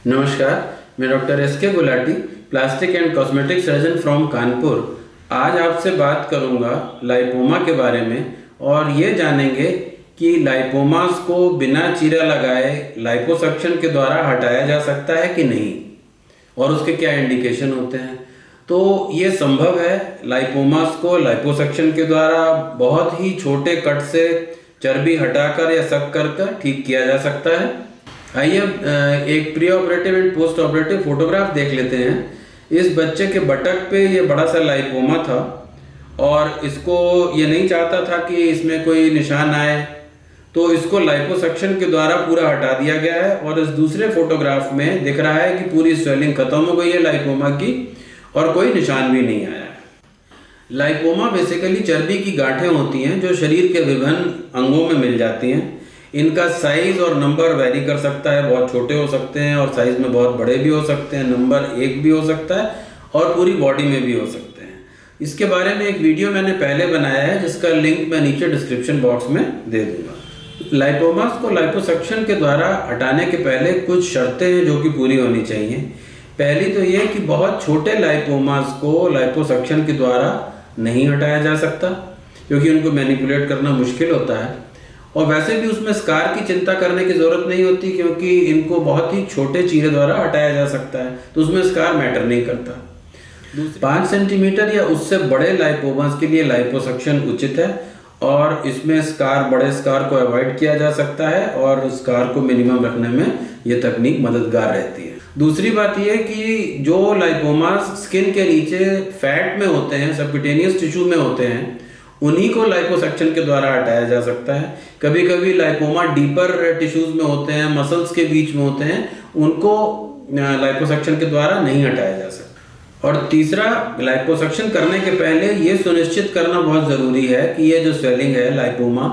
नमस्कार, मैं doctor S के Gulati, plastic and cosmetic surgeon from Kanpur. आज आपसे बात करूंगा लाइपोमा के बारे में और ये जानेंगे कि लाइपोमास को बिना चीरा लगाए लाइपोसक्शन के द्वारा हटाया जा सकता है कि नहीं और उसके क्या इंडिकेशन होते हैं। तो ये संभव है, लाइपोमास को लाइपोसक्शन के द्वारा बहुत ही छोटे कट से चर्बी हटाकर या सक कर ठीक किया जा सकता है। आइए अब एक pre operative and post operative photograph देख लेते हैं। इस बच्चे के बटक पे ये बड़ा सा लाइपोमा था और इसको ये नहीं चाहता था कि इसमें कोई निशान आए, तो इसको लाइपोसक्शन के द्वारा पूरा हटा दिया गया है। और इस दूसरे फोटोग्राफ में दिख रहा है कि पूरी स्वेलिंग खत्म हो गई है लाइपोमा की और कोई निशान भी नहीं आया है। लाइपोमा बेसिकली चर्बी की गांठें होती हैं जो शरीर के विभिन्न अंगों में मिल जाती हैं। इनका साइज और नंबर वेरी कर सकता है, बहुत छोटे हो सकते हैं और साइज में बहुत बड़े भी हो सकते हैं, नंबर 1 भी हो सकता है और पूरी बॉडी में भी हो सकते हैं। इसके बारे में एक वीडियो मैंने पहले बनाया है जिसका लिंक मैं नीचे डिस्क्रिप्शन बॉक्स में दे दूंगा। लाइपोमास को लाइपोसक्शन के द्वारा हटाने के पहले कुछ शर्तें हैं जो कि पूरी होनी चाहिए। पहली तो ये कि बहुत छोटे लाइपोमास को लाइपोसक्शन के द्वारा नहीं हटाया जा सकता क्योंकि उनको मैनिपुलेट करना मुश्किल होता है। और वैसे भी उसमें स्कार की चिंता करने की ज़रूरत नहीं होती क्योंकि इनको बहुत ही छोटे चीरे द्वारा हटाया जा सकता है, तो उसमें स्कार मैटर नहीं करता। 5 सेंटीमीटर या उससे बड़े लाइपोमास के लिए लाइपोसक्शन उचित है और इसमें बड़े स्कार को अवॉइड किया जा सकता है और स्कार को मिनिमम रखने में ये तकनीक मददगार रहती है। दूसरी बात यह है कि जो लाइपोमास स्किन के नीचे फैट में होते हैं, सबक्यूटेनियस टिश्यू में होते हैं, उन्हीं को लाइपोसक्शन के द्वारा हटाया जा सकता है। कभी कभी लाइपोमा डीपर टिश्यूज में होते हैं, मसल्स के बीच में होते हैं, उनको लाइपोसक्शन के द्वारा नहीं हटाया जा सकता। और तीसरा, लाइपोसक्शन करने के पहले ये सुनिश्चित करना बहुत ज़रूरी है कि ये जो स्वेलिंग है लाइपोमा,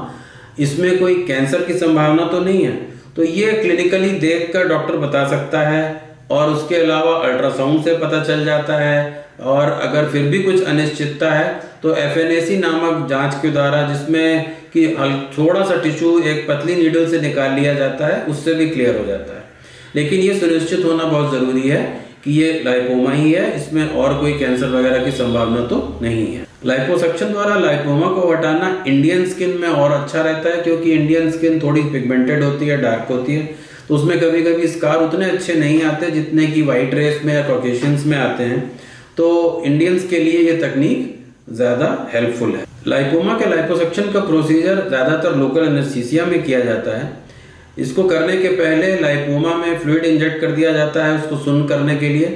इसमें कोई कैंसर की संभावना तो नहीं है। तो ये क्लिनिकली देखकर डॉक्टर बता सकता है और उसके अलावा अल्ट्रासाउंड से पता चल जाता है। और अगर फिर भी कुछ अनिश्चितता है तो FNAC नामक जांच के द्वारा, जिसमें कि थोड़ा सा टिश्यू एक पतली नीडल से निकाल लिया जाता है, उससे भी क्लियर हो जाता है। लेकिन ये सुनिश्चित होना बहुत ज़रूरी है कि ये लाइपोमा ही है, इसमें और कोई कैंसर वगैरह की संभावना तो नहीं है। लाइपोसक्शन द्वारा लाइपोमा को हटाना इंडियन स्किन में और अच्छा रहता है क्योंकि इंडियन स्किन थोड़ी पिगमेंटेड होती है, डार्क होती है, तो उसमें कभी कभी स्कार उतने अच्छे नहीं आते जितने कि वाइट रेस में या कॉकेशियंस में आते हैं। तो इंडियंस के लिए ये तकनीक ज़्यादा हेल्पफुल है। लाइपोमा के लाइपोसक्शन का प्रोसीजर ज़्यादातर लोकल एनेस्थीसिया में किया जाता है। इसको करने के पहले लाइपोमा में फ्लूइड इंजेक्ट कर दिया जाता है उसको सुन्न करने के लिए।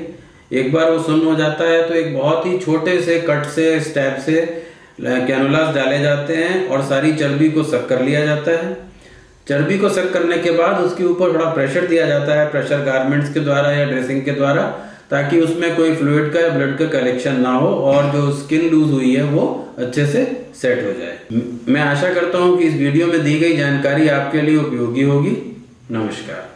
एक बार वो सुन्न हो जाता है तो एक बहुत ही छोटे से कट से स्टैब से कैनुलास डाले जाते हैं और सारी चर्बी को सक कर लिया जाता है। चर्बी को सक करने के बाद उसके ऊपर थोड़ा प्रेशर दिया जाता है, प्रेशर गारमेंट्स के द्वारा या ड्रेसिंग के द्वारा, ताकि उसमें कोई फ्लूइड का या ब्लड का कलेक्शन ना हो और जो स्किन लूज हुई है वो अच्छे से सेट हो जाए। मैं आशा करता हूँ कि इस वीडियो में दी गई जानकारी आपके लिए उपयोगी होगी। नमस्कार।